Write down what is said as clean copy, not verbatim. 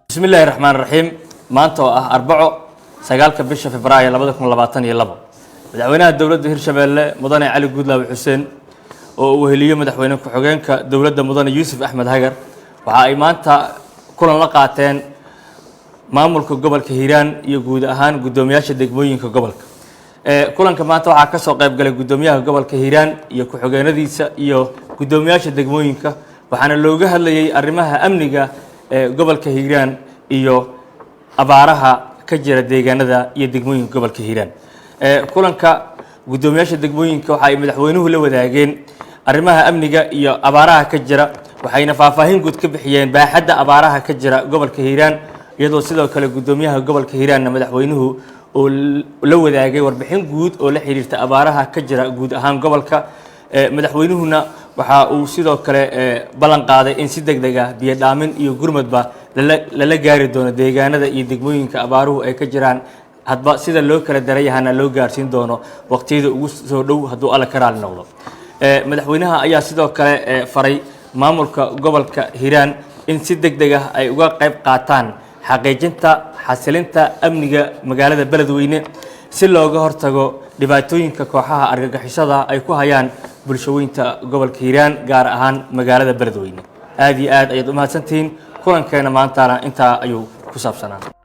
بسم الله الرحمن الرحيم maanta oo ah Arbaco 9 bisha Febraayo 2022 madaxweynaha dawladda Hirshabeelle Mudane Cali Guudlaawe Xuseen oo uu heliyo madaxweyne ku xigeenka dawladda Mudane Yuusuf Axmed Hagar waxa ay maanta kulan la qaateen maamulka gobolka Hiiraan iyo guud ahaan gudoomiyaasha degmooyinka gobolka kulanka maanta waxa ka soo qayb galay gudoomiyaha gobolka Hiiraan iyo ku xigeenadiisa iyo gudoomiyaasha degmooyinka waxaana looga hadlayay arrimaha amniga gobolka Hiiraan iyo abaaraha ka jira deegaanada iyo degmooyinka gobolka Hiiraan kulanka gudoomiyaasha degmooyinka waxa ay madaxweynuhu la wadaageen arrimaha amniga iyo abaaraha ka jira waxayna faahfaahin guud ka bixiyeen baaxadda abaaraha ka jira gobolka Hiiraan iyadoo sidoo kale gudoomiyaha gobolka Hiiraan madaxweynuhu oo la wadaagay warbixin guud oo la xiriirta abaaraha ka jira guud ahaan gobolka madaxweynuhuna waxa uu sidoo kale ballan qaaday in si degdeg ah biyo dhaamin iyo gurmadba la gaari doono deegaanada iyo degmooyinka abaaruhu ay ka jiraan hadba sida loo kala darayahana loo gaarsiin doono waqtiyada ugu soo dhow haduu alla ka raali noqdo madaxweynaha ayaa sidoo kale faray maamulka gobolka Hiiraan in si degdeg ah ay uga qayb qaataan xaqiijinta xasilinta amniga magaalada Beledweyne si looga hortago dhibaatooyinka kooxaha argagixisada ay ku hayaan bulshooyinka gobolka Hiiraan gaar ahaan magaalada Beledweyne aad iyo aad ay u mahadsantiin kulankeena maanta inta ayuu ku saabsanaa